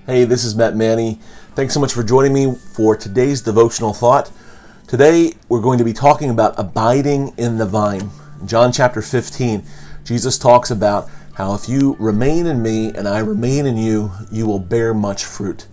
Hey, this is Matt Manny. Thanks so much for joining me for today's devotional thought. Today, we're going to be talking about abiding in the vine. In John chapter 15, Jesus talks about how if you remain in me and I remain in you, you will bear much fruit.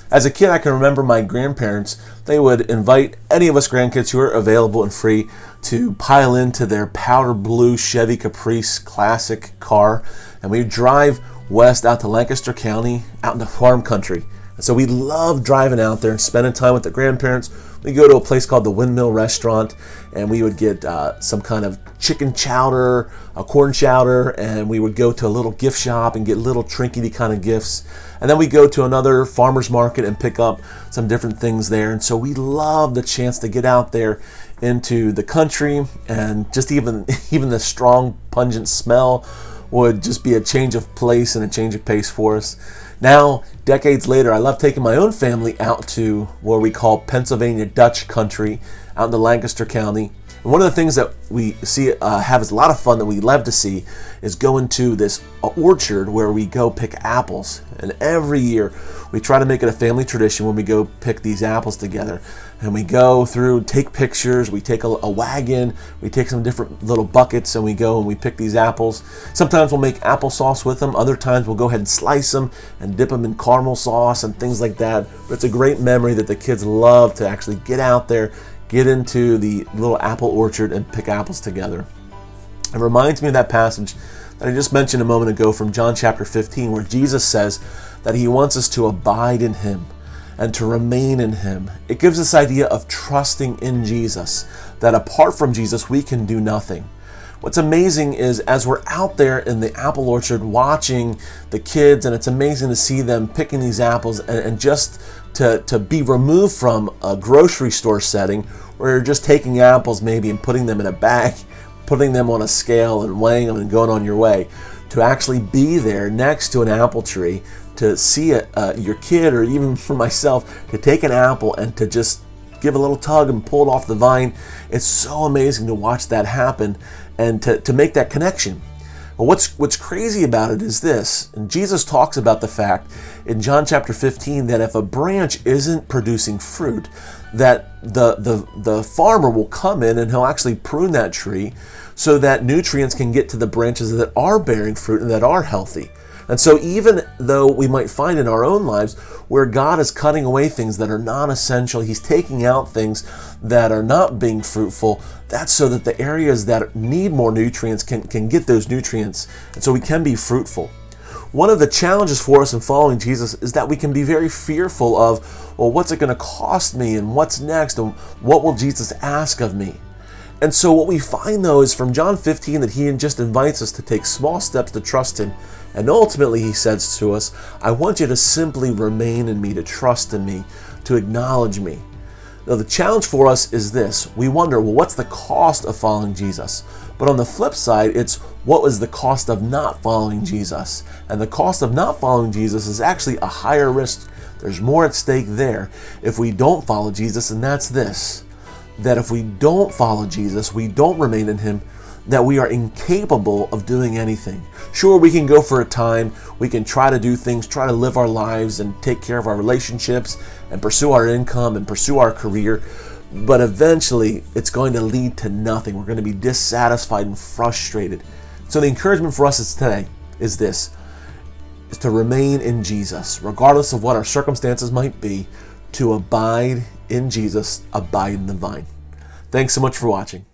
As a kid, I can remember my grandparents, they would invite any of us grandkids who are available and free to pile into their powder blue Chevy Caprice classic car, and we'd drive west out to Lancaster County, out into farm country. And so we loved driving out there and spending time with the grandparents. We go to a place called the Windmill Restaurant, and we would get some kind of chicken chowder, a corn chowder, and we would go to a little gift shop and get little trinkety kind of gifts. And then we go to another farmer's market and pick up some different things there. And so we loved the chance to get out there into the country, and just even the strong, pungent smell would just be a change of place and a change of pace for us. Now, decades later, I love taking my own family out to what we call Pennsylvania Dutch country, out into Lancaster County. And one of the things that we see have is a lot of fun that we love to see is going to this orchard where we go pick apples. And every year we try to make it a family tradition when we go pick these apples together. And we go through, take pictures, we take a wagon, we take some different little buckets, and we go and we pick these apples. Sometimes we'll make applesauce with them. Other times we'll go ahead and slice them and dip them in caramel sauce and things like that. But it's a great memory that the kids love to actually get out there, get into the little apple orchard and pick apples together. It reminds me of that passage that I just mentioned a moment ago from John chapter 15, where Jesus says that he wants us to abide in him and to remain in him. It gives this idea of trusting in Jesus, that apart from Jesus we can do nothing. What's amazing is as we're out there in the apple orchard watching the kids, and it's amazing to see them picking these apples and just to be removed from a grocery store setting where you're just taking apples maybe and putting them in a bag, putting them on a scale and weighing them and going on your way, to actually be there next to an apple tree, to see your kid, or even for myself, to take an apple and to just give a little tug and pull it off the vine. It's so amazing to watch that happen and to make that connection. Well, what's crazy about it is this, and Jesus talks about the fact in John chapter 15 that if a branch isn't producing fruit, that the farmer will come in and he'll actually prune that tree so that nutrients can get to the branches that are bearing fruit and that are healthy. And so even though we might find in our own lives where God is cutting away things that are non-essential, he's taking out things that are not being fruitful, that's so that the areas that need more nutrients can get those nutrients, and so we can be fruitful. One of the challenges for us in following Jesus is that we can be very fearful of, well, what's it going to cost me, and what's next, and what will Jesus ask of me? And so what we find, though, is from John 15 that he just invites us to take small steps to trust him. And ultimately, he says to us, I want you to simply remain in me, to trust in me, to acknowledge me. Now, the challenge for us is this. We wonder, well, what's the cost of following Jesus? But on the flip side, it's what was the cost of not following Jesus? And the cost of not following Jesus is actually a higher risk. There's more at stake there if we don't follow Jesus, and that's this, that if we don't follow Jesus, we don't remain in him, that we are incapable of doing anything. Sure, we can go for a time, we can try to do things, try to live our lives and take care of our relationships and pursue our income and pursue our career, but eventually it's going to lead to nothing. We're going to be dissatisfied and frustrated. So the encouragement for us today is this, is to remain in Jesus, regardless of what our circumstances might be, to abide in Jesus, abide in the vine. Thanks so much for watching.